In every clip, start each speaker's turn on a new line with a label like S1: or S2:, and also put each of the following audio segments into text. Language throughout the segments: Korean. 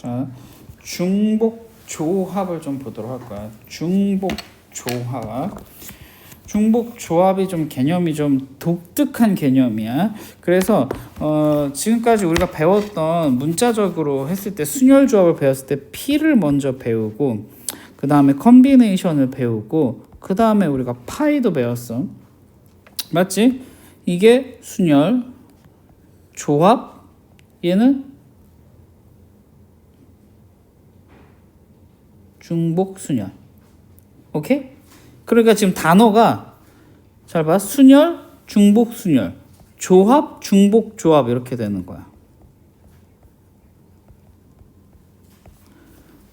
S1: 자, 중복 조합을 좀 보도록 할 거야. 중복 조합. 중복 조합이 좀 개념이 좀 독특한 개념이야. 그래서 지금까지 우리가 배웠던 문자적으로 했을 때 순열 조합을 배웠을 때 P를 먼저 배우고 그 다음에 컨비네이션을 배우고 그 다음에 우리가 파이도 배웠어. 맞지? 이게 순열 조합, 얘는 중복 순열. 오케이? 그러니까 지금 단어가 잘 봐. 순열, 중복 순열, 조합, 중복 조합 이렇게 되는 거야.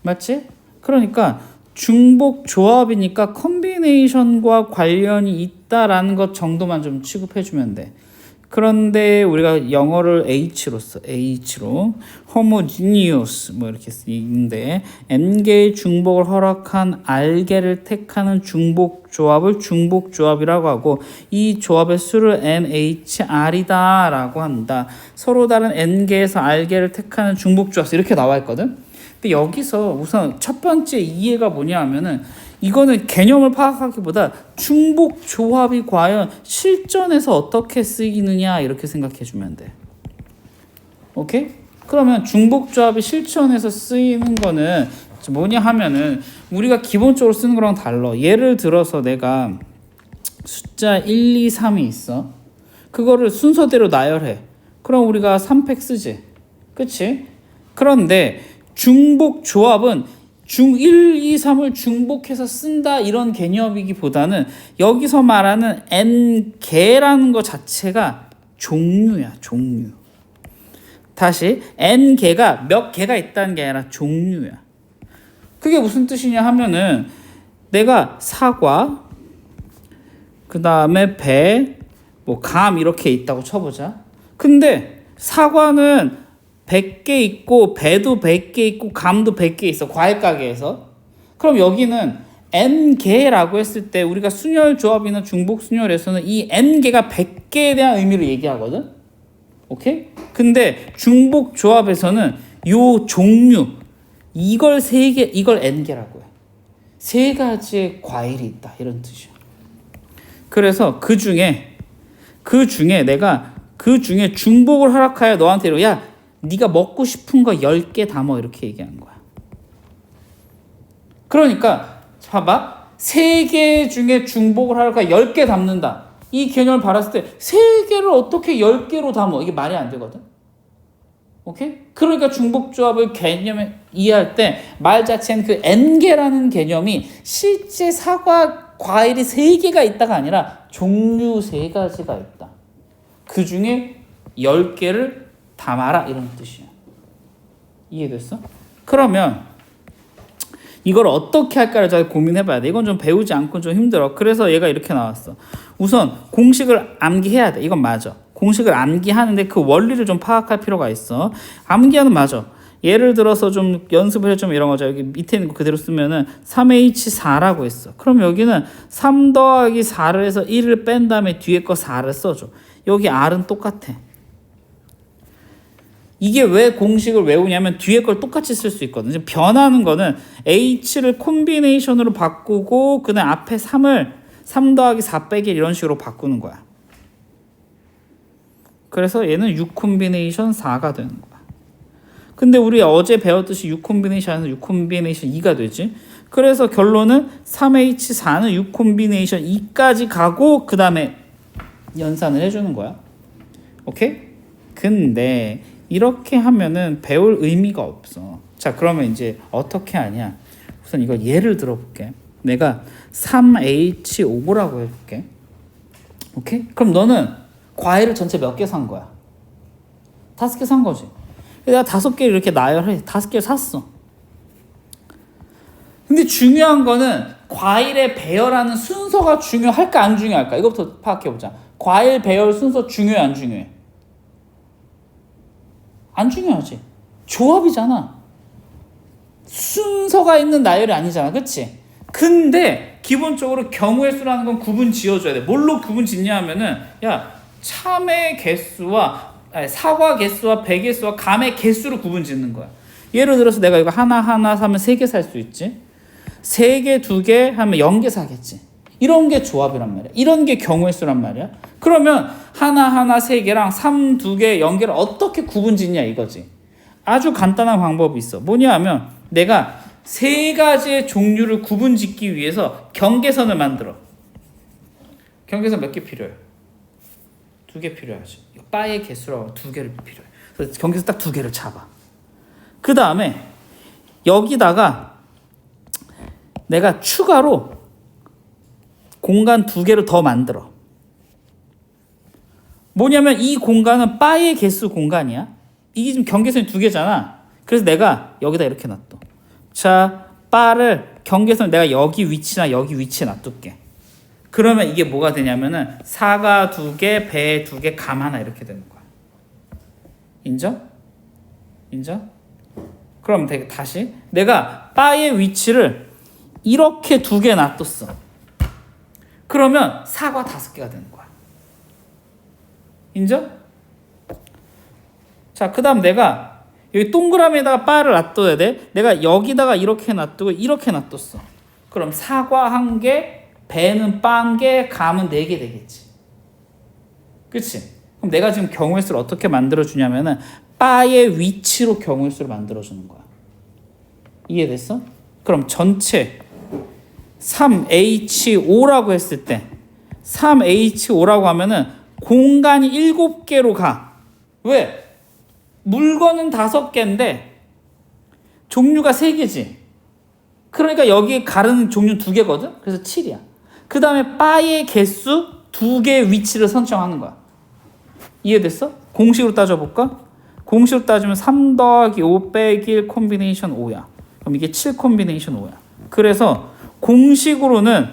S1: 맞지? 그러니까 중복 조합이니까 컨비네이션과 관련이 있다라는 것 정도만 좀 취급해 주면 돼. 그런데 우리가 영어를 H로 써. H로 homogeneous 뭐 이렇게 쓰는데 N개의 중복을 허락한 R개를 택하는 중복 조합을 중복 조합이라고 하고 이 조합의 수를 NHR이다 라고 한다. 서로 다른 N개에서 R개를 택하는 중복 조합 이렇게 나와 있거든. 근데 여기서 우선 첫 번째 이해가 뭐냐 하면은 이거는 개념을 파악하기보다 중복 조합이 과연 실전에서 어떻게 쓰이느냐 이렇게 생각해 주면 돼. 오케이? 그러면 중복 조합이 실전에서 쓰이는 거는 뭐냐 하면은 우리가 기본적으로 쓰는 거랑 달라. 예를 들어서 내가 숫자 1, 2, 3이 있어. 그거를 순서대로 나열해. 그럼 우리가 3팩 쓰지. 그치? 그런데 중복 조합은 1, 2, 3을 중복해서 쓴다 이런 개념이기보다는 여기서 말하는 n개라는 것 자체가 종류야. 종류. 다시 n개가 몇 개가 있다는 게 아니라 종류야. 그게 무슨 뜻이냐 하면은 내가 사과 그 다음에 배, 뭐 감 이렇게 있다고 쳐보자. 근데 사과는 100개 있고 배도 100개 있고 감도 100개 있어. 과일 가게에서. 그럼 여기는 n개라고 했을 때 우리가 순열 조합이나 중복 순열에서는 이 n개가 100개에 대한 의미를 얘기하거든. 오케이? 근데 중복 조합에서는 요 종류 이걸 3개 이걸 n개라고 해. 3가지의 과일이 있다 이런 뜻이야. 그래서 그 중에 내가 그 중에 중복을 허락하여 너한테 야 네가 먹고 싶은 거 10개 담아 이렇게 얘기하는 거야. 그러니까 봐봐. 3개 중에 중복을 하니까 10개 담는다. 이 개념을 받았을 때 3개를 어떻게 10개로 담아? 이게 말이 안 되거든. 오케이? 그러니까 중복 조합을 개념을 이해할 때 말 자체는 그 n개라는 개념이 실제 사과 과일이 3개가 있다가 아니라 종류 3가지가 있다. 그 중에 10개를 담아라 이런 뜻이야. 이해됐어? 그러면 이걸 어떻게 할까를 잘 고민해봐야 돼. 이건 좀 배우지 않고 좀 힘들어. 그래서 얘가 이렇게 나왔어. 우선 공식을 암기해야 돼. 이건 맞아. 공식을 암기하는데 그 원리를 좀 파악할 필요가 있어. 암기하는 맞아. 예를 들어서 좀 연습을 해주면 이런 거죠. 여기 밑에 있는 거 그대로 쓰면은 3H4라고 했어. 그럼 여기는 3 더하기 4를 해서 1을 뺀 다음에 뒤에 거 4를 써줘. 여기 R은 똑같아. 이게 왜 공식을 외우냐면 뒤에 걸 똑같이 쓸 수 있거든. 변하는 거는 H를 콤비네이션으로 바꾸고 그다음 앞에 3을 3 더하기 4 빼기 이런 식으로 바꾸는 거야. 그래서 얘는 6 콤비네이션 4가 되는 거야. 근데 우리 어제 배웠듯이 6 콤비네이션에서 6 콤비네이션 2가 되지. 그래서 결론은 3H4는 6 콤비네이션 2까지 가고 그 다음에 연산을 해주는 거야. 오케이? 근데 이렇게 하면은 배울 의미가 없어. 자, 그러면 이제 어떻게 하냐? 우선 이거 예를 들어볼게. 내가 3H5라고 해볼게. 오케이? 그럼 너는 과일을 전체 몇 개 산 거야? 5개 산 거지. 내가 5개를 이렇게 나열해. 5개를 샀어. 근데 중요한 거는 과일의 배열하는 순서가 중요할까 안 중요할까? 이것부터 파악해보자. 과일 배열 순서 중요해 안 중요해? 안 중요하지. 조합이잖아. 순서가 있는 나열이 아니잖아. 그치? 근데 기본적으로 경우의 수라는 건 구분 지어줘야 돼. 뭘로 구분 짓냐 하면은 야 참외 개수와 사과 개수와 배 개수와 감의 개수로 구분 짓는 거야. 예를 들어서 내가 이거 하나 사면 3개 살 수 있지. 3개, 2개 하면 0개 사겠지. 이런 게 조합이란 말이야. 이런 게 경우의 수란 말이야. 그러면 하나 3개랑 3, 2개, 0개를 어떻게 구분짓냐 이거지. 아주 간단한 방법이 있어. 뭐냐 하면 내가 3가지의 종류를 구분짓기 위해서 경계선을 만들어. 경계선 몇 개 필요해? 2개 필요하지. 바의 개수라고 2개를 필요해. 그래서 경계선 딱 2개를 잡아. 그 다음에 여기다가 내가 추가로 공간 2개를 더 만들어. 뭐냐면 이 공간은 바의 개수 공간이야. 이게 지금 경계선이 2개잖아. 그래서 내가 여기다 이렇게 놔둬. 자, 바를 경계선 내가 여기 위치나 여기 위치에 놔둘게. 그러면 이게 뭐가 되냐면은 사가 2개, 배 2개, 감 하나 이렇게 되는 거야. 인정? 인정? 그럼 다시 내가 바의 위치를 이렇게 2개 놔뒀어. 그러면 사과 5개가 되는 거야. 인정? 자, 그 다음 내가 여기 동그라미에다가 바를 놔둬야 돼. 내가 여기다가 이렇게 놔두고 이렇게 놔뒀어. 그럼 사과 1개, 배는 바 1개, 감은 4개 되겠지. 그치? 그럼 내가 지금 경우의 수를 어떻게 만들어주냐면은 바의 위치로 경우의 수를 만들어주는 거야. 이해됐어? 그럼 전체 3H5라고 했을 때 3H5라고 하면은 공간이 7개로 가. 왜? 물건은 5개인데 종류가 3개지. 그러니까 여기 가르는 종류 2개거든. 그래서 7이야. 그 다음에 바의 개수 2개의 위치를 선정하는 거야. 이해됐어? 공식으로 따져볼까? 공식으로 따지면 3 더하기 5 빼기 1 콤비네이션 5야. 그럼 이게 7 콤비네이션 5야. 그래서 공식으로는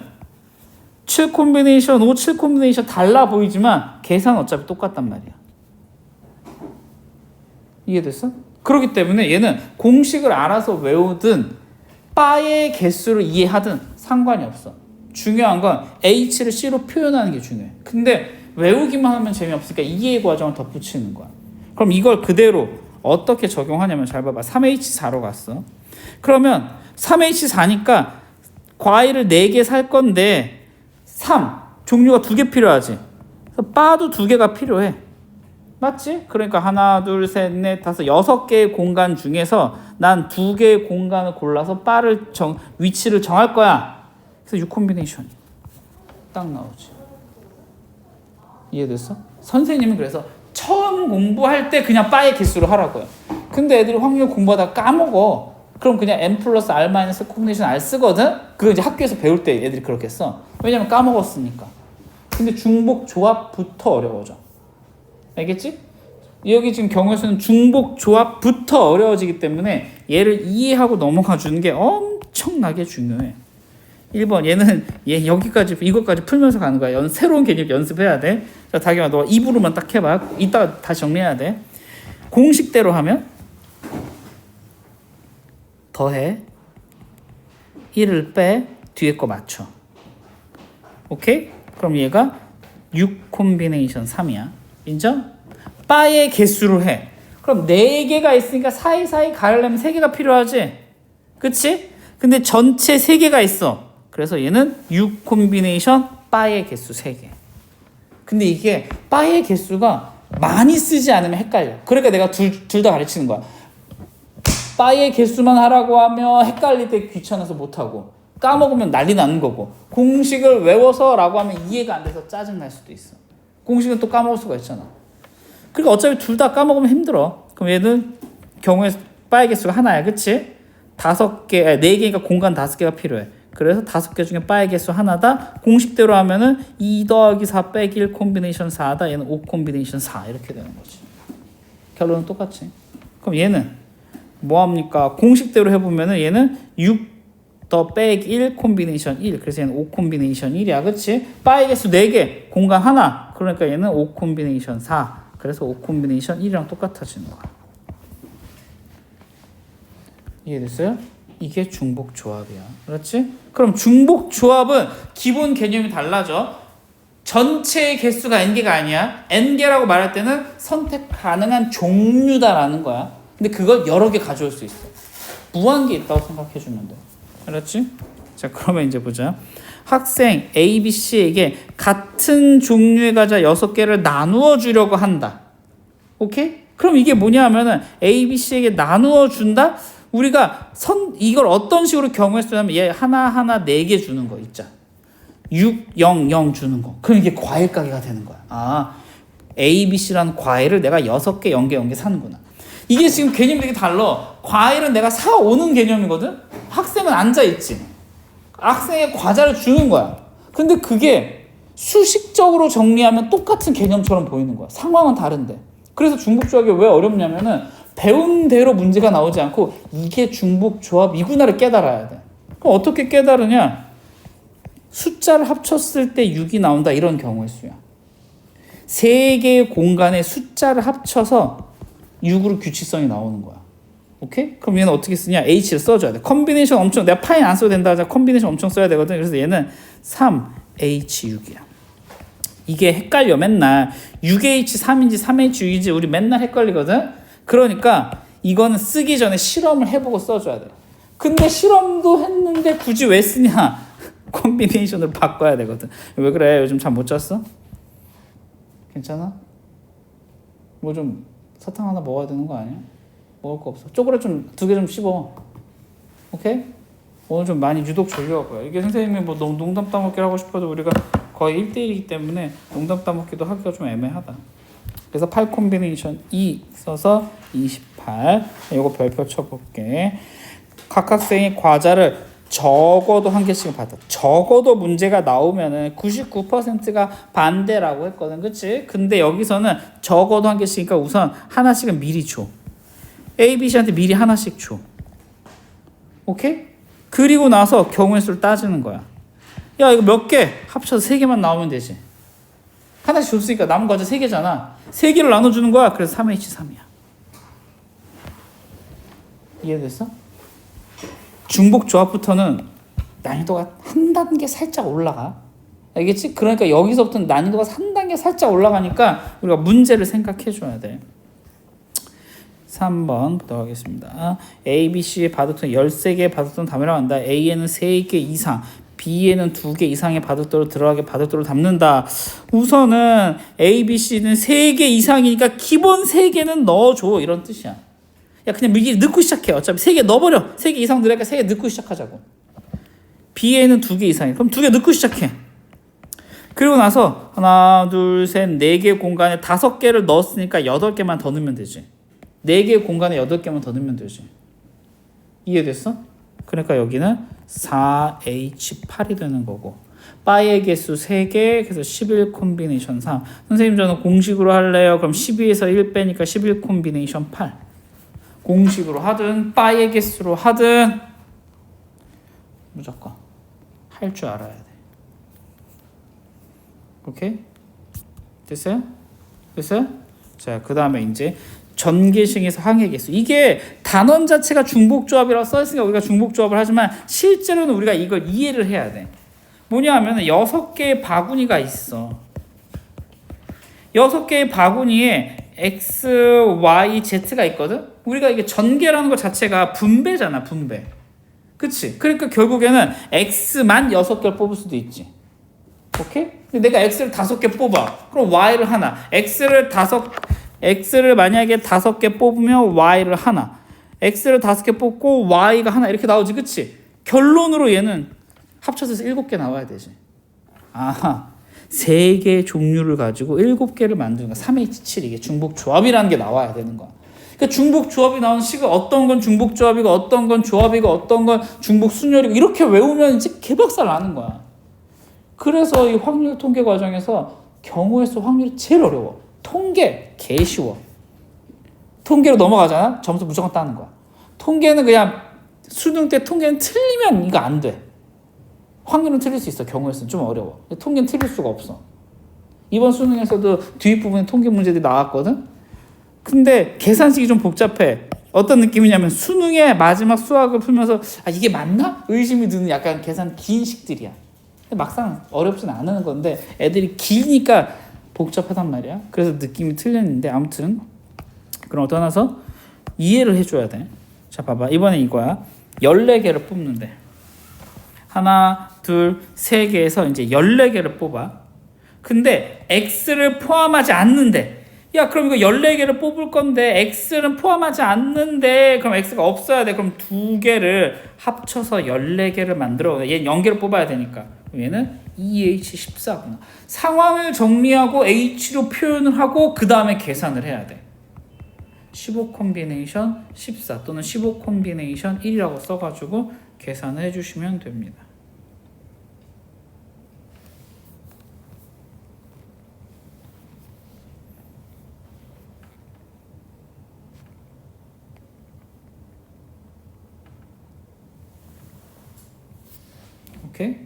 S1: 7 콤비네이션 5, 7 콤비네이션 달라 보이지만 계산은 어차피 똑같단 말이야. 이해됐어? 그렇기 때문에 얘는 공식을 알아서 외우든 바의 개수를 이해하든 상관이 없어. 중요한 건 H를 C로 표현하는 게 중요해. 근데 외우기만 하면 재미없으니까 이해 과정을 덧붙이는 거야. 그럼 이걸 그대로 어떻게 적용하냐면 잘 봐봐. 3H4로 갔어. 그러면 3H4니까 과일을 4개 살 건데 3, 종류가 2개 필요하지. 그래서 바도 2개가 필요해. 맞지? 그러니까 하나, 둘, 셋, 넷, 다섯, 6개의 공간 중에서 난 2개의 공간을 골라서 바를 위치를 정할 거야. 그래서 6 콤비네이션이 딱 나오지. 이해됐어? 선생님은 그래서 처음 공부할 때 그냥 바의 개수를 하라고요. 근데 애들이 확률 공부하다가 까먹어. 그럼 그냥 n 플러스 r 마이너스 콤비네이션 r 쓰거든? 그거 이제 학교에서 배울 때 애들이 그렇게 써. 왜냐면 까먹었으니까. 근데 중복 조합부터 어려워져. 알겠지? 여기 지금 경우의 수는 중복 조합부터 어려워지기 때문에 얘를 이해하고 넘어가 주는 게 엄청나게 중요해. 1번 얘 여기까지 이것까지 풀면서 가는 거야. 새로운 개념 연습해야 돼. 자, 다경아 너 입으로만 딱 해봐. 이따가 다시 정리해야 돼. 공식대로 하면 더해 1을 빼 뒤에 거 맞춰. 오케이? 그럼 얘가 6 콤비네이션 3이야. 인정? 바의 개수로 해. 그럼 4개가 있으니까 사이사이 가려면 3개가 필요하지? 그치? 근데 전체 3개가 있어. 그래서 얘는 6 콤비네이션 바의 개수 3개. 근데 이게 바의 개수가 많이 쓰지 않으면 헷갈려. 그러니까 내가 둘 다 가르치는 거야. 바의 개수만 하라고 하면 헷갈릴 때 귀찮아서 못하고 까먹으면 난리 나는 거고 공식을 외워서 라고 하면 이해가 안 돼서 짜증날 수도 있어. 공식은 또 까먹을 수가 있잖아. 그러니까 어차피 둘 다 까먹으면 힘들어. 그럼 얘는 경우에 바의 개수가 하나야. 그치? 4개니까 공간 5개가 필요해. 그래서 5개 중에 바의 개수 하나다. 공식대로 하면은 2 더하기 4 빼기 1 콤비네이션 4다. 얘는 5 콤비네이션 4 이렇게 되는 거지. 결론은 똑같지. 그럼 얘는 뭐합니까? 공식대로 해보면은 얘는 6 더 빼기 1 콤비네이션 1. 그래서 얘는 5 콤비네이션 1이야. 그치? 바의 개수 4개, 공간 하나. 그러니까 얘는 5 콤비네이션 4. 그래서 5 콤비네이션 1이랑 똑같아지는 거야. 이해됐어요? 이게 중복 조합이야. 그렇지? 그럼 중복 조합은 기본 개념이 달라져. 전체의 개수가 n개가 아니야. n개라고 말할 때는 선택 가능한 종류다라는 거야. 근데 그걸 여러 개 가져올 수 있어. 무한계 있다고 생각해 주면 돼. 알았지? 자, 그러면 이제 보자. 학생 A, B, C에게 같은 종류의 과자 6개를 나누어 주려고 한다. 오케이? 그럼 이게 뭐냐 하면은 A, B, C에게 나누어 준다? 우리가 이걸 어떤 식으로 경우에 쓰냐면 얘 하나 4개 주는 거 있잖아. 6, 0, 0 주는 거. 그럼 이게 과일 가게가 되는 거야. 아, A, B, C라는 과일을 내가 6개, 0개, 0개 사는구나. 이게 지금 개념이 되게 달라. 과일은 내가 사오는 개념이거든? 학생은 앉아있지. 학생의 과자를 주는 거야. 근데 그게 수식적으로 정리하면 똑같은 개념처럼 보이는 거야. 상황은 다른데. 그래서 중복조합이 왜 어렵냐면은 배운 대로 문제가 나오지 않고 이게 중복조합이구나를 깨달아야 돼. 그럼 어떻게 깨달으냐? 숫자를 합쳤을 때 6이 나온다 이런 경우의 수야. 3개의 공간에 숫자를 합쳐서 6으로 규칙성이 나오는 거야. 오케이? 그럼 얘는 어떻게 쓰냐? H를 써줘야 돼. 컨비네이션 엄청, 내가 파인 안 써도 된다 하자. 컨비네이션 엄청 써야 되거든. 그래서 얘는 3H6이야. 이게 헷갈려 맨날. 6H 3인지 3H 6인지 우리 맨날 헷갈리거든. 그러니까 이거는 쓰기 전에 실험을 해보고 써줘야 돼. 근데 실험도 했는데 굳이 왜 쓰냐? 컨비네이션을 바꿔야 되거든. 왜 그래? 요즘 잠 못 잤어? 괜찮아? 뭐 좀 사탕 하나 먹어야 되는 거 아니야? 먹을 거 없어. 쪼그려 좀 2개 좀 씹어. 오케이? 오늘 좀 많이 유독 졸려고요. 이게 선생님이 뭐 농담 따먹기를 하고 싶어도 우리가 거의 1대1이기 때문에 농담 따먹기도 하기가 좀 애매하다. 그래서 8 콤비네이션 2 써서 28. 이거 별표 쳐볼게. 각 학생이 과자를 적어도 1개씩은 받아. 적어도 문제가 나오면은 99%가 반대라고 했거든. 그치? 근데 여기서는 적어도 1개씩이니까 우선 하나씩은 미리 줘. A, B, C한테 미리 하나씩 줘. 오케이? 그리고 나서 경우의 수를 따지는 거야. 야, 이거 몇 개? 합쳐서 3개만 나오면 되지. 하나씩 줬으니까 남은 과자 3개잖아. 3개를 나눠주는 거야. 그래서 3H3이야. 이해됐어? 중복 조합부터는 난이도가 한 단계 살짝 올라가. 알겠지? 그러니까 여기서부터는 난이도가 한 단계 살짝 올라가니까 우리가 문제를 생각해 줘야 돼. 3번 보도록 하겠습니다. A, B, C의 바둑돌 13개의 바둑돌은 담으라고 한다. A에는 3개 이상, B에는 2개 이상의 바둑돌을 들어가게 바둑돌을 담는다. 우선은 A, B, C는 3개 이상이니까 기본 3개는 넣어줘. 이런 뜻이야. 야, 그냥 미리 넣고 시작해. 어차피 3개 넣어버려. 3개 이상 넣으니까 3개 넣고 시작하자고. B에는 2개 이상이야. 그럼 2개 넣고 시작해. 그리고 나서 하나, 둘, 셋, 4개 공간에 5개를 넣었으니까 8개만 더 넣으면 되지. 4개 공간에 8개만 더 넣으면 되지. 이해됐어? 그러니까 여기는 4H8이 되는 거고 바의 개수 3개, 그래서 11 콤비네이션 3. 선생님 저는 공식으로 할래요. 그럼 12에서 1 빼니까 11 콤비네이션 8. 공식으로 하든 바의 개수로 하든 무조건 할 줄 알아야 돼. 오케이? 됐어요? 됐어요? 자, 그 다음에 이제 전개식에서 항의 개수. 이게 단원 자체가 중복조합이라고 써있으니까 우리가 중복조합을 하지만 실제로는 우리가 이걸 이해를 해야 돼. 뭐냐 하면 6개의 바구니가 있어. 6개의 바구니에 X, Y, Z가 있거든? 우리가 이게 전개라는 것 자체가 분배잖아, 분배. 그치? 그러니까 결국에는 X만 6개를 뽑을 수도 있지. 오케이? 내가 X를 5개 뽑아. 그럼 Y를 하나. X를 만약에 5개 뽑으면 Y를 하나. X를 5개 뽑고 Y가 하나. 이렇게 나오지, 그치? 결론으로 얘는 합쳐서 7개 나와야 되지. 아하. 3개의 종류를 가지고 7개를 만드는 거야. 3H7 이게 중복조합이라는 게 나와야 되는 거야. 그러니까 중복조합이 나오는 식은 어떤 건 중복조합이고 어떤 건 조합이고 어떤 건 중복순열이고 이렇게 외우면 이제 개박살 나는 거야. 그래서 이 확률 통계 과정에서 경우의 수 확률이 제일 어려워. 통계 개 쉬워. 통계로 넘어가잖아. 점수 무조건 따는 거야. 통계는 그냥 수능 때 통계는 틀리면 이거 안 돼. 확률은 틀릴 수 있어. 경우의 수는 좀 어려워. 통계는 틀릴 수가 없어. 이번 수능에서도 뒷부분에 통계 문제들이 나왔거든. 근데 계산식이 좀 복잡해. 어떤 느낌이냐면 수능의 마지막 수학을 풀면서 아 이게 맞나? 의심이 드는 약간 계산 긴 식들이야. 근데 막상 어렵진 않은 건데 애들이 기니까 복잡하단 말이야. 그래서 느낌이 틀렸는데 아무튼 그럼 떠나서 이해를 해줘야 돼. 자, 봐봐. 이번에 이거야. 14개를 뽑는데. 하나, 둘, 세 개에서 이제 14개를 뽑아. 근데 X를 포함하지 않는데. 야, 그럼 이거 14개를 뽑을 건데 X는 포함하지 않는데 그럼 X가 없어야 돼. 그럼 두 개를 합쳐서 14개를 만들어. 얘는 0개를 뽑아야 되니까. 얘는 EH14구나. 상황을 정리하고 H로 표현을 하고 그 다음에 계산을 해야 돼. 15 콤비네이션 14 또는 15 콤비네이션 1이라고 써가지고 계산을 해주시면 됩니다. 오케이?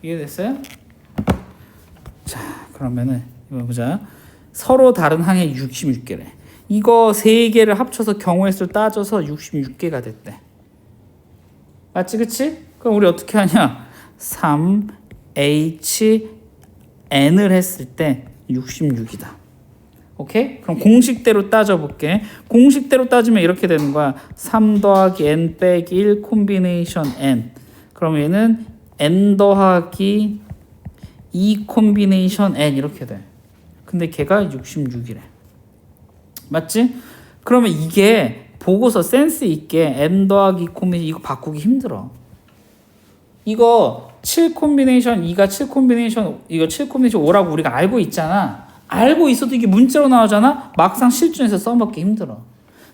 S1: 이해됐어요? 자, 그러면은 이거 보자. 서로 다른 항에 66개래. 이거 3개를 합쳐서 경우의 수를 따져서 66개가 됐대. 맞지, 그치? 그럼 우리 어떻게 하냐? 3HN을 했을 때 66이다. 오케이? 그럼 공식대로 따져볼게. 공식대로 따지면 이렇게 되는 거야. 3 더하기 n 빼기 1 콤비네이션 n. 그럼 얘는 n 더하기 2 콤비네이션 n 이렇게 돼. 근데 걔가 66이래. 맞지? 그러면 이게 보고서 센스 있게 n 더하기 2 콤비네이션 이거 바꾸기 힘들어. 이거 7 콤비네이션 2가 7 콤비네이션 이거 7 콤비네이션 5라고 우리가 알고 있잖아. 알고 있어도 이게 문자로 나오잖아. 막상 실전에서 써먹기 힘들어.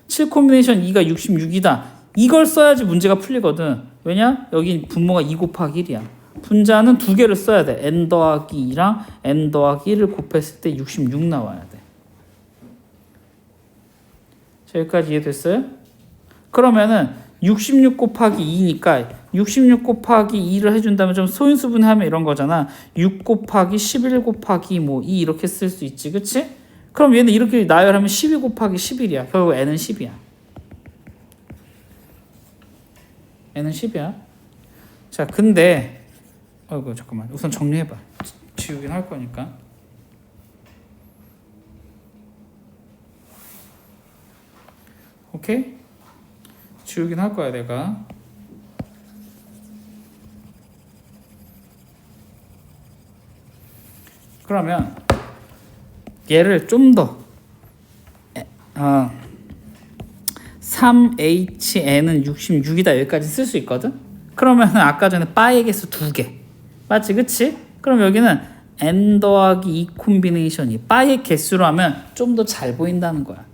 S1: 7 콤비네이션 2가 66이다. 이걸 써야지 문제가 풀리거든. 왜냐? 여기 분모가 2 곱하기 1이야. 분자는 두 개를 써야 돼. n 더하기 2랑 n 더하기 1을 곱했을 때 66 나와야 돼. 자, 여기까지 이해됐어요? 그러면은 66 곱하기 2니까 66 곱하기 2를 해준다면 좀 소인수분해하면 이런 거잖아. 6 곱하기 11 곱하기 뭐 2 이렇게 쓸 수 있지, 그치? 그럼 얘는 이렇게 나열하면 12 곱하기 11이야. 결국 n은 10이야. n은 10이야. 자, 근데 아이고 잠깐만. 우선 정리해봐. 지우긴 할 거니까. 오케이? 지우긴 할 거야 내가. 그러면 얘를 좀 더 3HN은 66이다 여기까지 쓸 수 있거든. 그러면 아까 전에 바의 개수 2개 맞지, 그치? 그럼 여기는 n 더하기 2 콤비네이션이 바의 개수로 하면 좀 더 잘 보인다는 거야.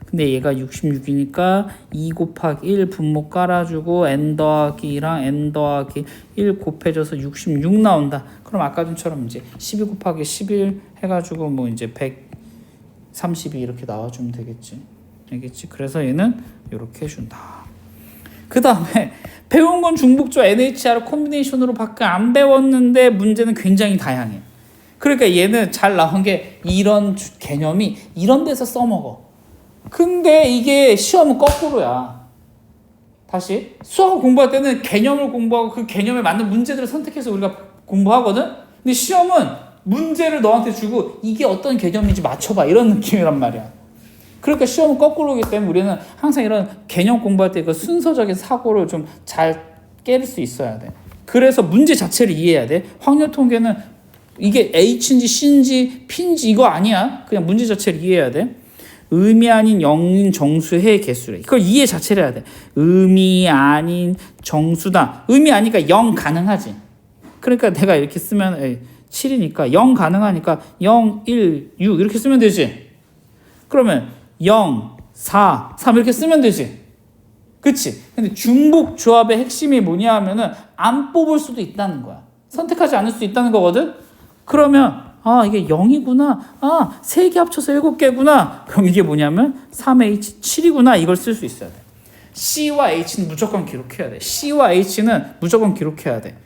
S1: 근데 얘가 66이니까 2 곱하기 1 분모 깔아주고 n 더하기 2랑 n 더하기 1 곱해줘서 66 나온다. 그럼 아까 전처럼 이제 12 곱하기 11 해가지고 뭐 이제 132 이렇게 나와주면 되겠지. 알겠지? 그래서 얘는 이렇게 해준다. 그 다음에 배운 건 중복조 NHR 콤비네이션으로 밖에 안 배웠는데 문제는 굉장히 다양해. 그러니까 얘는 잘 나온 게 이런 개념이 이런 데서 써먹어. 근데 이게 시험은 거꾸로야. 다시 수학 공부할 때는 개념을 공부하고 그 개념에 맞는 문제들을 선택해서 우리가 공부하거든. 근데 시험은 문제를 너한테 주고 이게 어떤 개념인지 맞춰봐 이런 느낌이란 말이야. 그러니까 시험은 거꾸로기 때문에 우리는 항상 이런 개념 공부할 때 그 순서적인 사고를 좀 잘 깰 수 있어야 돼. 그래서 문제 자체를 이해해야 돼. 확률 통계는 이게 H인지 C인지 P인지 이거 아니야. 그냥 문제 자체를 이해해야 돼. 의미 아닌 영인 정수의 개수래. 이걸 이해 자체를 해야 돼. 의미 아닌 정수다. 의미 아니까 0 가능하지. 그러니까 내가 이렇게 쓰면 7이니까 0 가능하니까 0, 1, 6 이렇게 쓰면 되지. 그러면 0, 4, 3 이렇게 쓰면 되지. 그치? 근데 중복 조합의 핵심이 뭐냐 하면은 안 뽑을 수도 있다는 거야. 선택하지 않을 수도 있다는 거거든? 그러면 이게 0이구나. 3개 합쳐서 7개구나. 그럼 이게 뭐냐면 3H 7이구나. 이걸 쓸 수 있어야 돼. C와 H는 무조건 기록해야 돼. C와 H는 무조건 기록해야 돼.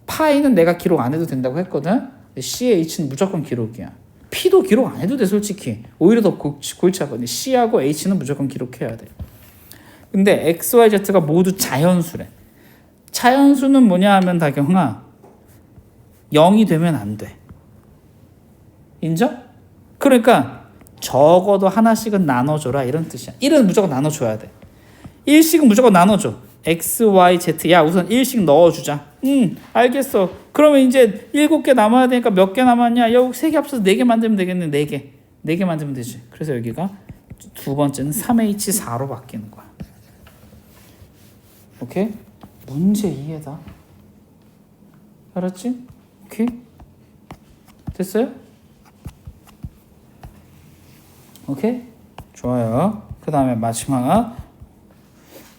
S1: 파이는 내가 기록 안 해도 된다고 했거든. CH는 무조건 기록이야. P도 기록 안 해도 돼 솔직히. 오히려 더 골치 아파. 근데 C하고 H는 무조건 기록해야 돼. 근데 X, Y, Z가 모두 자연수래. 자연수는 뭐냐 하면 다경아 0이 되면 안 돼. 인정? 그러니까 적어도 하나씩은 나눠줘라 이런 뜻이야. 1은 무조건 나눠줘야 돼. 1씩은 무조건 나눠줘. X, Y, Z. 야 우선 1씩 넣어주자. 알겠어. 그러면 이제 7개 남아야 되니까 몇 개 남았냐? 여기 3개 합쳐서 4개 만들면 되겠네. 4개. 4개 만들면 되지. 그래서 여기가 두 번째는 3H4로 바뀌는 거야. 오케이? 문제 이해다. 알았지? 오케이? 됐어요? 오케이? 좋아요. 그 다음에 마지막.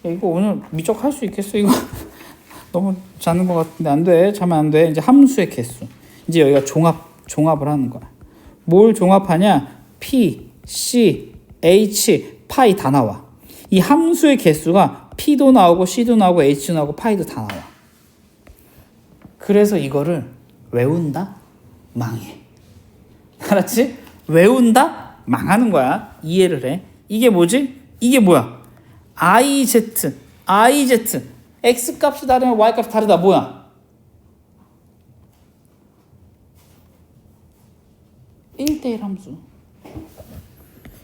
S1: 이거 오늘 미적 할 수 있겠어? 이거 너무 자는 것 같은데 안 돼. 자면 안 돼. 이제 함수의 개수. 이제 여기가 종합을 하는 거야. 뭘 종합하냐? P, C, H, 파이 다 나와. 이 함수의 개수가 P도 나오고 C도 나오고 H도 나오고 파이도 다 나와. 그래서 이거를 외운다? 망해. 알았지? 외운다? 망하는 거야. 이해를 해. 이게 뭐지? 이게 뭐야? IZ, X 값이 다르면 Y 값이 다르다. 뭐야? 1대1 함수.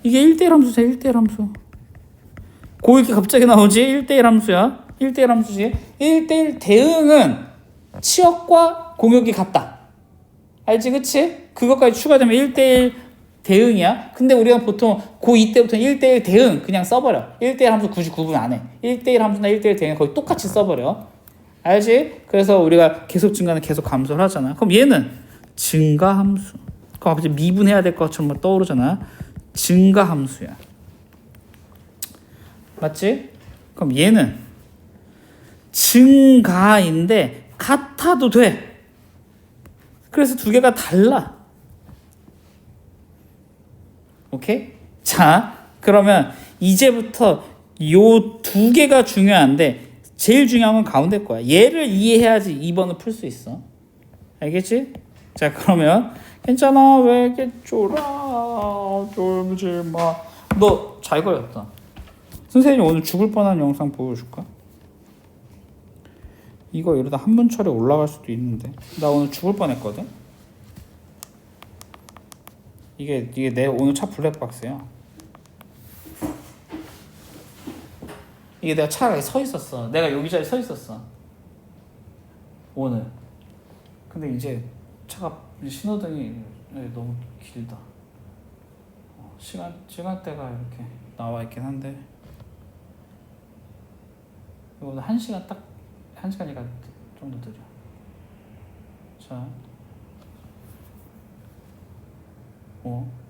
S1: 이게 1대1 함수야. 1대1 함수. 이렇게 갑자기 나오지? 1대1 함수야. 1대1 함수지. 1대1 대응은 치역과 공역이 같다. 알지? 그치? 그것까지 추가되면 1대1 대응이야. 근데 우리가 보통 고2 때부터 1대1 대응 그냥 써버려. 1대1 함수 굳이 구분 안 해. 1대1 함수나 1대1 대응 거의 똑같이 써버려. 알지? 그래서 우리가 계속 증가는 계속 감소를 하잖아. 그럼 얘는 증가함수. 그럼 갑자기 미분해야 될 것처럼 떠오르잖아. 증가함수야. 맞지? 그럼 얘는 증가인데 같아도 돼. 그래서 두 개가 달라. 오케이? 자, 그러면 이제부터 요 두 개가 중요한데 제일 중요한 건 가운데 거야. 얘를 이해해야지 2번을 풀 수 있어. 알겠지? 자, 그러면 괜찮아. 왜 이렇게 쫄지 마. 너 잘 걸렸다. 선생님이 오늘 죽을 뻔한 영상 보여줄까? 이거 이러다 한문철에 올라갈 수도 있는데. 나 오늘 죽을 뻔했거든. 이게 내 오늘 차 블랙박스야. 이게 내가 차에 서 있었어. 내가 여기 자리에 서 있었어. 오늘. 근데 이제 차가 신호등이 너무 길다. 시간대가 이렇게 나와 있긴 한데 오늘 1시간 딱 1시간이가 정도 느려. 자,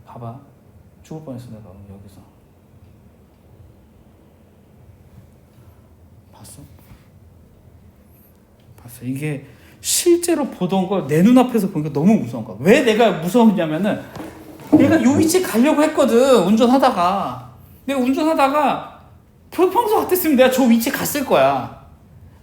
S1: 봐봐. 죽을 뻔했어 내가 여기서. 봤어? 이게 실제로 보던 걸 내 눈앞에서 보니까 너무 무서운 거야. 왜 내가 무서웠냐면은 내가 요 위치에 가려고 했거든. 운전하다가 평소 같았으면 내가 저 위치에 갔을 거야.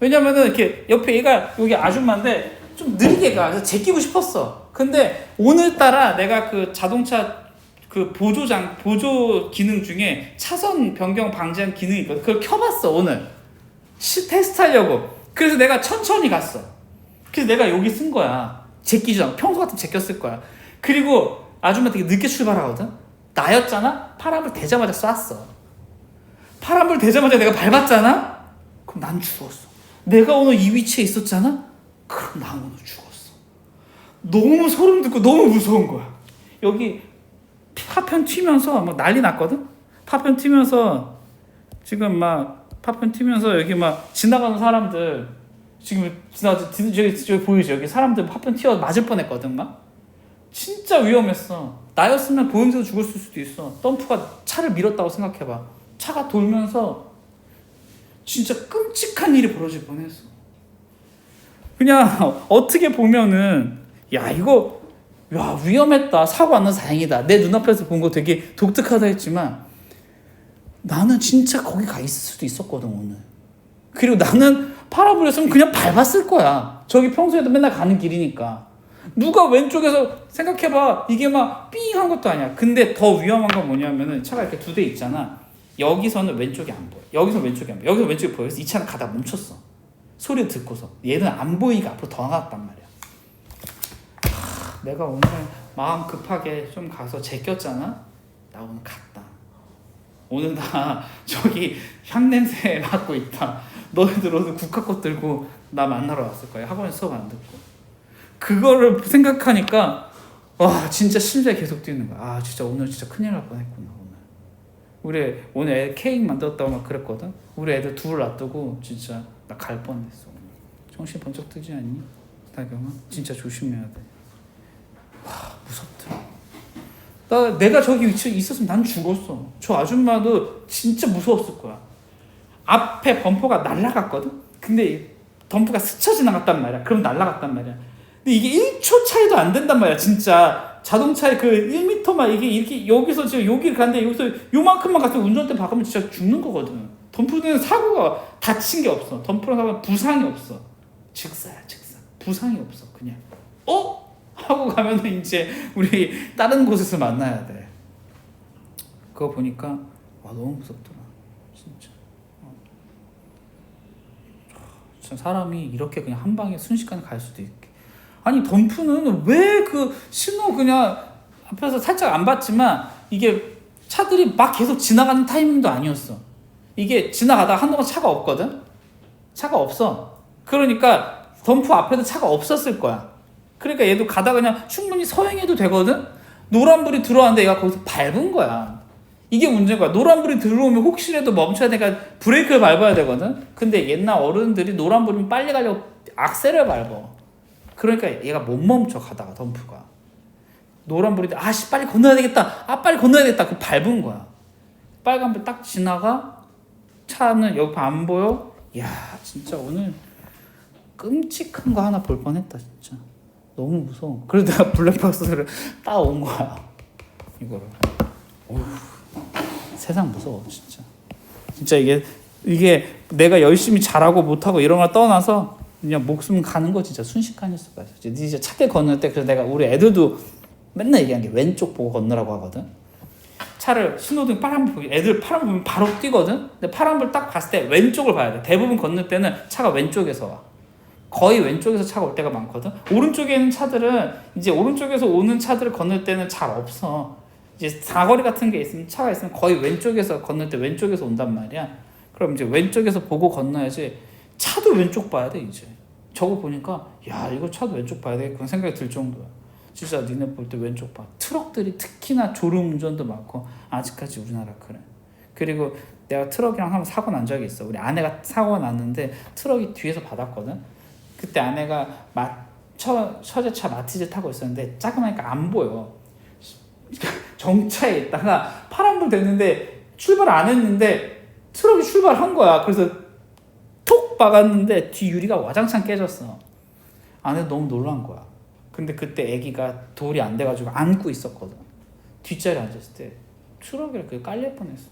S1: 왜냐면은 이렇게 옆에 얘가 여기 아줌마인데 좀 느리게 가. 그래서 제끼고 싶었어. 근데 오늘따라 내가 그 자동차 그 보조 기능 중에 차선 변경 방지하는 기능이 있거든. 그걸 켜봤어 오늘. 테스트하려고. 그래서 내가 천천히 갔어. 그래서 내가 여기 쓴 거야. 제끼지 않고. 평소 같으면 제꼈을 거야. 그리고 아줌마 되게 늦게 출발하거든. 나였잖아. 파란불 대자마자 쐈어. 파란불 대자마자 내가 밟았잖아. 그럼 난 죽었어. 내가 오늘 이 위치에 있었잖아. 그럼 난 오늘 죽었어. 너무 소름 돋고 너무 무서운 거야. 여기 파편 튀면서 막 난리 났거든. 파편 튀면서 지금 막 파편 튀면서 여기 막 지나가는 사람들 지금 저기 보이죠? 여기 사람들 파편 튀어 맞을 뻔했거든. 막 진짜 위험했어. 나였으면 보행자도 죽을 수도 있어. 덤프가 차를 밀었다고 생각해봐. 차가 돌면서 진짜 끔찍한 일이 벌어질 뻔했어. 그냥 어떻게 보면은 이거 위험했다. 사고 안 나서 다행이다. 내 눈앞에서 본 거 되게 독특하다 했지만 나는 진짜 거기 가 있을 수도 있었거든 오늘. 그리고 나는 파라불이었으면 그냥 밟았을 거야. 저기 평소에도 맨날 가는 길이니까. 누가 왼쪽에서 생각해봐. 이게 막 삥한 것도 아니야. 근데 더 위험한 건 뭐냐면은 차가 이렇게 두 대 있잖아. 여기서는 왼쪽이 안 보여. 여기서는 왼쪽이 안 보여. 여기서 왼쪽이 보여. 그래서 이 차는 가다 멈췄어. 소리 듣고서. 얘는 안 보이니까 앞으로 더 나갔단 말이야. 내가 오늘 마음 급하게 좀 가서 제꼈잖아. 나 오늘 갔다. 오늘 나 저기 향냄새 맡고 있다. 너희들 오늘 국화꽃 들고 나 만나러 왔을 거야. 학원에서 수업 안 듣고. 그거를 생각하니까 와 진짜 심장이 계속 뛰는 거야. 아 진짜 오늘 진짜 큰일 날 뻔했구나. 우리 오늘 애 케이크 만들었다고 막 그랬거든. 우리 애들 둘 놔두고 진짜 나 갈 뻔했어. 정신 번쩍 뜨지 않니? 다경아 진짜 조심해야 돼. 와 무섭더라. 내가 저기 위치에 있었으면 난 죽었어. 저 아줌마도 진짜 무서웠을 거야. 앞에 범퍼가 날아갔거든. 근데 범퍼가 스쳐 지나갔단 말이야. 그럼 날아갔단 말이야. 근데 이게 1초 차이도 안 된단 말이야. 진짜 자동차의 그 1m만 이게 이렇게 여기서 지금 여기를 가는데 여기서 요만큼만 가서 운전대 박으면 진짜 죽는 거거든. 덤프는 사고가 다친 게 없어. 덤프랑 사고는 부상이 없어. 즉사야 즉사. 부상이 없어. 그냥 하고 가면은 이제 우리 다른 곳에서 만나야 돼. 그거 보니까 와 너무 무섭더라. 진짜. 진짜 사람이 이렇게 그냥 한 방에 순식간에 갈 수도 있게. 아니 덤프는 왜 그 신호 그냥 앞에서 살짝 안 봤지만 이게 차들이 막 계속 지나가는 타이밍도 아니었어. 이게 지나가다가 한동안 차가 없거든. 차가 없어. 그러니까 덤프 앞에도 차가 없었을 거야. 그러니까 얘도 가다가 그냥 충분히 서행해도 되거든. 노란불이 들어왔는데 얘가 거기서 밟은 거야. 이게 문제인 거야. 노란불이 들어오면 혹시라도 멈춰야 되니까 브레이크를 밟아야 되거든. 근데 옛날 어른들이 노란불이면 빨리 가려고 악셀을 밟아. 그러니까 얘가 못 멈춰 가다가 덤프가. 노란불인데 아씨 빨리 건너야 되겠다. 빨리 건너야 되겠다. 그 밟은 거야. 빨간불 딱 지나가. 차는 옆에 안 보여. 야 진짜 오늘 끔찍한 거 하나 볼 뻔했다 진짜. 너무 무서워. 그래서 내가 블랙박스를 따온 거야. 이거를. 어휴, 세상 무서워 진짜. 진짜 이게 내가 열심히 잘하고 못하고 이런 걸 떠나서 그냥 목숨 가는 거 진짜 순식간일 거야. 진짜 차게 건널 때 그래서 내가 우리 애들도 맨날 얘기한 게 왼쪽 보고 건너라고 하거든. 차를 신호등 파란불 보기 애들 파란불 보면 바로 뛰거든. 근데 파란불 딱 봤을 때 왼쪽을 봐야 돼. 대부분 건널 때는 차가 왼쪽에서 와. 거의 왼쪽에서 차가 올 때가 많거든. 오른쪽에 있는 차들은 이제 오른쪽에서 오는 차들을 건널 때는 잘 없어. 이제 사거리 같은 게 있으면 차가 있으면 거의 왼쪽에서 건널 때 왼쪽에서 온단 말이야. 그럼 이제 왼쪽에서 보고 건너야지. 차도 왼쪽 봐야 돼 이제. 저거 보니까 야 이거 차도 왼쪽 봐야 돼 그런 생각이 들 정도야. 진짜 니네 볼 때 왼쪽 봐. 트럭들이 특히나 졸음운전도 많고 아직까지 우리나라 그래. 그리고 내가 트럭이랑 한번 사고 난 적이 있어. 우리 아내가 사고가 났는데 트럭이 뒤에서 받았거든. 그때 아내가 처제차 마티즈 타고 있었는데 작으니까 안 보여. 정차에 있다가 파란불 됐는데 출발 안 했는데 트럭이 출발한 거야. 그래서 톡 박았는데 뒤 유리가 와장창 깨졌어. 아내 너무 놀란 거야. 근데 그때 애기가 돌이 안 돼가지고 안고 있었거든. 뒷자리에 앉았을 때 트럭이랑 그게 깔릴 뻔했어.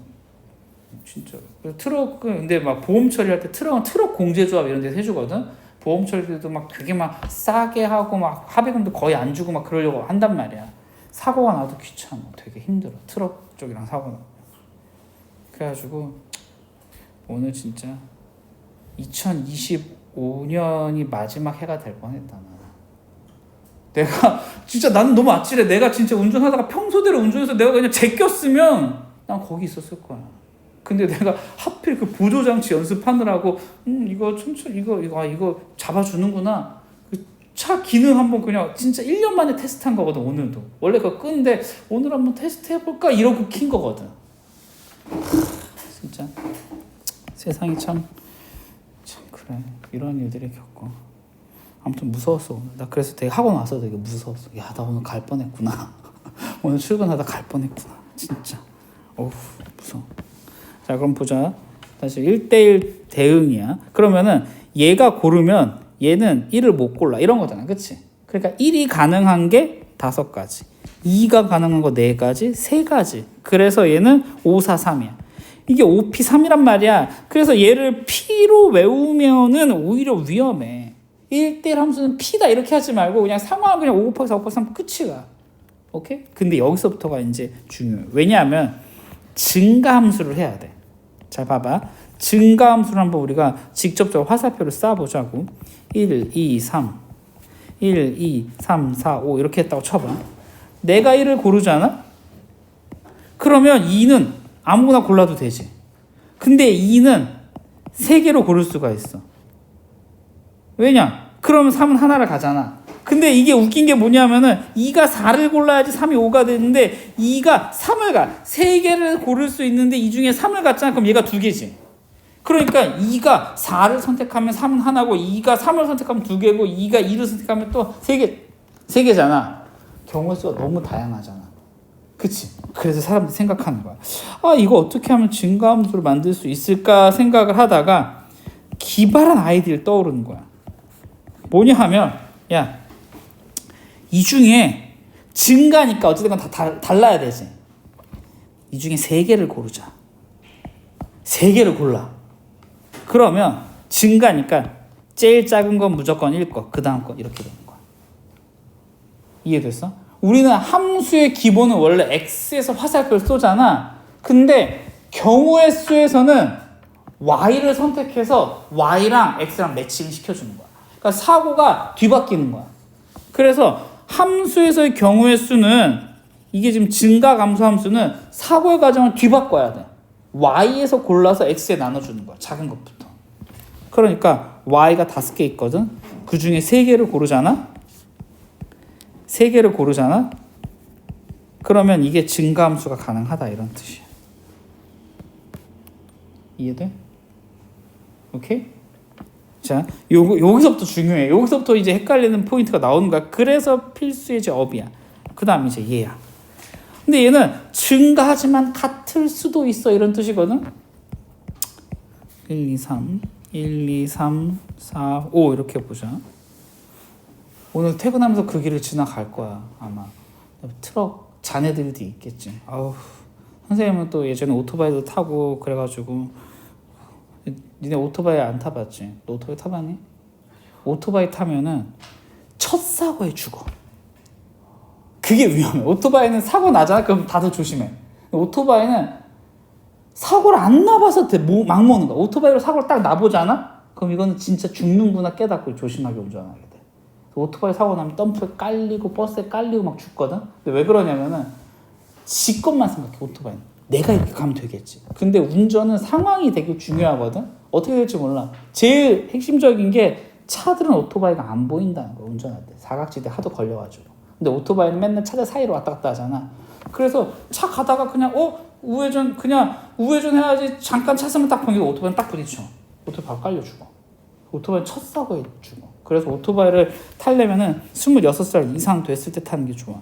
S1: 진짜로. 트럭은 근데 막 보험 처리할 때 트럭은 트럭 공제조합 이런 데서 해주거든. 보험 처리도 막 되게 막 싸게 하고 막 합의금도 거의 안 주고 막 그러려고 한단 말이야. 사고가 나도 귀찮아. 되게 힘들어. 트럭 쪽이랑 사고 나. 그래가지고 오늘 진짜 2025년이 마지막 해가 될 뻔했다. 내가 진짜 나는 너무 아찔해. 내가 진짜 운전하다가 평소대로 운전해서 내가 그냥 제꼈으면 난 거기 있었을 거야. 근데 내가 하필 그 보조장치 연습하느라고 이거 천천히 이거 잡아주는구나. 그 차 기능 한번 그냥 진짜 1년 만에 테스트한 거거든. 오늘도 원래 그거 끄는데 오늘 한번 테스트 해볼까 이러고 킨 거거든. 진짜 세상이 참 그래. 이런 일들이 겪어. 아무튼 무서웠어 오늘. 나 그래서 되게 학원 와서 되게 무서웠어. 야 나 오늘 갈 뻔했구나. 오늘 출근하다 갈 뻔했구나. 진짜 어우 무서워. 자 그럼 보자. 다시 1대1 대응이야. 그러면은 얘가 고르면 얘는 1을 못 골라 이런 거잖아. 그치? 그러니까 1이 가능한 게 5가지, 2가 가능한 거 4가지, 3가지. 그래서 얘는 5, 4, 3이야. 이게 5P3이란 말이야. 그래서 얘를 P로 외우면은 오히려 위험해. 1대1 함수는 P다 이렇게 하지 말고 그냥 상황을 그냥 5 곱하기 4 곱하기 3 끝이야. 오케이? 근데 여기서부터가 이제 중요해. 왜냐하면 증가함수를 해야 돼. 자 봐봐. 증가함수를 한번 우리가 직접적으로 화살표를 쌓아보자고. 1, 2, 3 1, 2, 3, 4, 5 이렇게 했다고 쳐봐. 내가 1을 고르잖아? 그러면 2는 아무거나 골라도 되지. 근데 2는 3개로 고를 수가 있어. 왜냐? 그러면 3은 하나를 가잖아. 근데 이게 웃긴 게 뭐냐면은 2가 4를 골라야지 3이 5가 되는데 2가 3을 가. 3개를 고를 수 있는데 이 중에 3을 갔잖아. 그럼 얘가 2개지. 그러니까 2가 4를 선택하면 3은 하나고 2가 3을 선택하면 2개고 2가 2를 선택하면 또 3개잖아. 경우의 수가 너무 다양하잖아. 그치? 그래서 사람들이 생각하는 거야. 아, 이거 어떻게 하면 증가함수를 만들 수 있을까 생각을 하다가 기발한 아이디어를 떠오르는 거야. 뭐냐 하면, 야, 이 중에 증가니까 어쨌든 다 달라야 되지. 이 중에 3개를 고르자. 3개를 골라. 그러면 증가니까 제일 작은 건 무조건 1거, 그 다음 거 이렇게 되는 거야. 이해됐어? 우리는 함수의 기본은 원래 x에서 화살표를 쏘잖아. 근데 경우의 수에서는 y를 선택해서 y랑 x랑 매칭을 시켜주는 거야. 그러니까 사고가 뒤바뀌는 거야. 그래서 함수에서의 경우의 수는 이게 지금 증가 감소 함수는 사고의 과정을 뒤바꿔야 돼. y에서 골라서 x에 나눠주는 거야. 작은 것부터. 그러니까 y가 5개 있거든. 그 중에 3개를 고르잖아. 3개를 고르잖아. 그러면 이게 증가함수가 가능하다 이런 뜻이야. 이해돼? 오케이? 자, 여기서부터 중요해. 여기서부터 이제 헷갈리는 포인트가 나오는 거야. 그래서 필수의 업이야. 그 다음 이제 얘야. 근데 얘는 증가하지만 같을 수도 있어 이런 뜻이거든. 1, 2, 3, 4, 5 이렇게 보자. 오늘 퇴근하면서 그 길을 지나갈 거야 아마. 트럭 자네들도 있겠지. 아우, 선생님은 또 예전에 오토바이도 타고 그래가지고. 니네 오토바이 안 타봤지? 너 오토바이 타봤니? 오토바이 타면은 첫 사고에 죽어. 그게 위험해. 오토바이는 사고 나잖아. 그럼 다들 조심해. 오토바이는 사고를 안 나봐서 막 먹는 거야. 오토바이로 사고를 딱 나보잖아? 그럼 이거는 진짜 죽는구나 깨닫고 조심하게 운전하게 돼. 오토바이 사고 나면 덤프에 깔리고 버스에 깔리고 막 죽거든. 근데 왜 그러냐면은 지 것만 생각해. 오토바이는 내가 이렇게 가면 되겠지. 근데 운전은 상황이 되게 중요하거든. 어떻게 될지 몰라. 제일 핵심적인 게 차들은 오토바이가 안 보인다는 거야. 운전할 때 사각지대 하도 걸려가지고. 근데 오토바이는 맨날 차들 사이로 왔다 갔다 하잖아. 그래서 차 가다가 그냥 우회전 해야지. 잠깐 차선을 딱 보니까 오토바이는 딱 부딪혀. 오토바이 바로 깔려 죽어. 오토바이 첫 사고에 죽어. 그래서 오토바이를 타려면은 26살 이상 됐을 때 타는 게 좋아.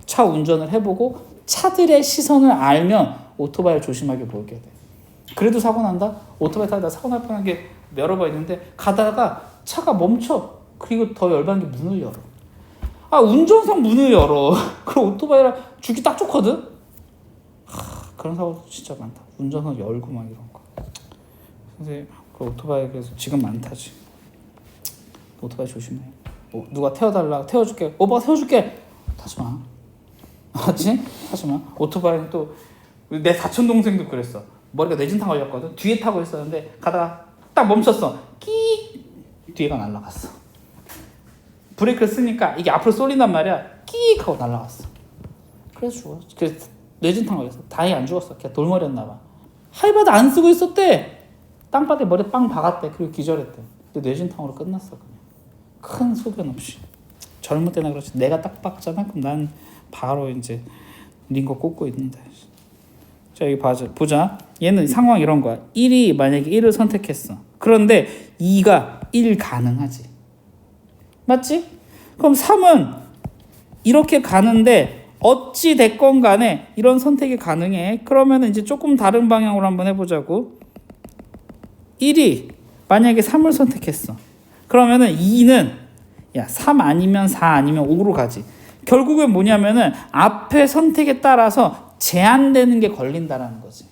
S1: 차 운전을 해보고 차들의 시선을 알면 오토바이를 조심하게 보게 돼. 그래도 사고 난다? 오토바이 타다 사고 날 뻔한 게 여러 번 있는데 가다가 차가 멈춰. 그리고 더 열받는 게 문을 열어. 아, 운전석 문을 열어. 그럼 오토바이라 죽기 딱 좋거든? 그런 사고 진짜 많다. 운전석 열고 막 이런 거. 선생님, 그 오토바이 그래서 지금 많다지. 오토바이 조심해. 누가 태워줄게. 오빠가 태워줄게. 타지 마. 알았지? 타지 마. 오토바이는 또 내 사촌 동생도 그랬어. 머리가 뇌진탕 걸렸거든. 뒤에 타고 있었는데 가다가 딱 멈췄어. 끼 뒤에가 날아갔어. 브레이크를 쓰니까 이게 앞으로 쏠린단 말이야. 끼익 하고 날아갔어. 그래서 죽었어. 그래서 뇌진탕 걸렸어. 다행히 안 죽었어. 그냥 돌머리였나 봐. 하이바드 안 쓰고 있었대. 땅바닥에 머리 빵 박았대. 그리고 기절했대. 근데 뇌진탕으로 끝났어. 그냥 큰 소견 없이. 젊을 때나 그렇지. 내가 딱 박잖아. 그럼 난 바로 이제 링거 꽂고 있는데. 자, 여기 보자. 얘는 상황 이런 거야. 1이 만약에 1을 선택했어. 그런데 2가 1 가능하지. 맞지? 그럼 3은 이렇게 가는데 어찌 됐건 간에 이런 선택이 가능해. 그러면 이제 조금 다른 방향으로 한번 해보자고. 1이 만약에 3을 선택했어. 그러면은 2는 3 아니면 4 아니면 5로 가지. 결국엔 뭐냐면은 앞에 선택에 따라서 제한되는 게 걸린다라는 거지.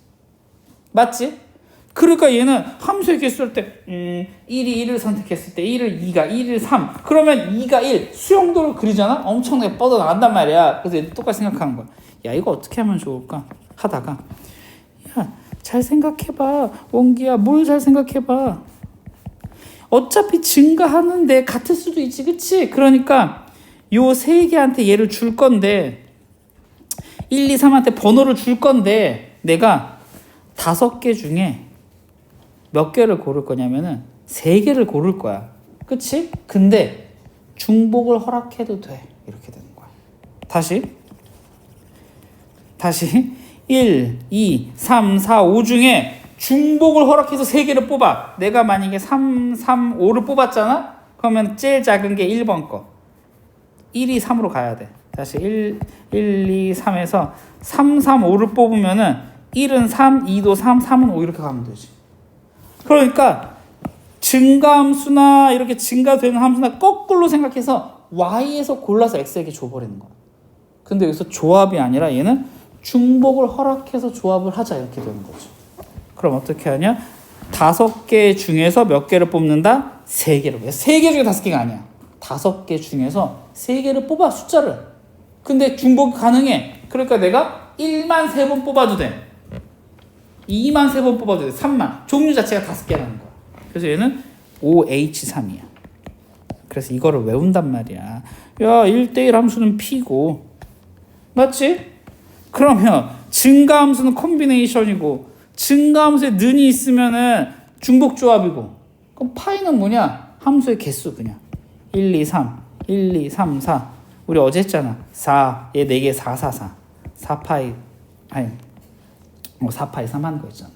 S1: 맞지? 그러니까 얘는 함수의 개수할 때 1이 1을 선택했을 때 1을 2가 1을 3 그러면 2가 1 수용도를 그리잖아? 엄청나게 뻗어나간단 말이야. 그래서 얘도 똑같이 생각하는 거야. 야, 이거 어떻게 하면 좋을까? 하다가 야, 잘 생각해봐. 원기야, 뭘 잘 생각해봐. 어차피 증가하는데 같을 수도 있지. 그치? 그러니까 요 세 개한테 얘를 줄 건데 1, 2, 3한테 번호를 줄 건데 내가 5개 중에 몇 개를 고를 거냐면은 3개를 고를 거야. 그치? 근데 중복을 허락해도 돼. 이렇게 되는 거야. 다시 1, 2, 3, 4, 5 중에 중복을 허락해서 3개를 뽑아. 내가 만약에 3, 3, 5를 뽑았잖아? 그러면 제일 작은 게 1번 거. 1이 3으로 가야 돼. 다시 1, 2, 3에서 3, 3, 5를 뽑으면은 1은 3, 2도 3, 3은 5 이렇게 가면 되지. 그러니까 증가함수나 이렇게 증가되는 함수나 거꾸로 생각해서 y에서 골라서 x에게 줘버리는 거야. 근데 여기서 조합이 아니라 얘는 중복을 허락해서 조합을 하자 이렇게 되는 거죠. 그럼 어떻게 하냐? 5개 중에서 몇 개를 뽑는다? 3개를. 3개 중에 5개가 아니야. 5개 중에서 3개를 뽑아 숫자를. 근데 중복이 가능해. 그러니까 내가 1만 3번 뽑아도 돼. 2만 3번 뽑아도 돼. 3만. 종류 자체가 5개라는 거야. 그래서 얘는 OH3이야. 그래서 이거를 외운단 말이야. 야, 1대1 함수는 P고. 맞지? 그러면 증가함수는 콤비네이션이고 증가함수에 는이 있으면은 중복조합이고 그럼 파이는 뭐냐? 함수의 개수 그냥 1, 2, 3 1, 2, 3, 4 우리 어제 했잖아. 4, 얘 4개 4, 4, 4 4파이 아니 4파이 3 하는 거 있잖아.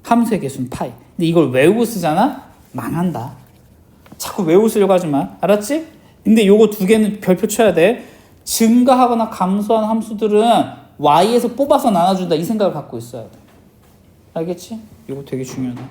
S1: 함수의 개수는 파이. 근데 이걸 외우고 쓰잖아? 망한다. 자꾸 외우시려고 하지 마. 알았지? 근데 요거 2개는 별표 쳐야 돼. 증가하거나 감소한 함수들은 y에서 뽑아서 나눠준다 이 생각을 갖고 있어야 돼. 알겠지? 이거 되게 중요하다.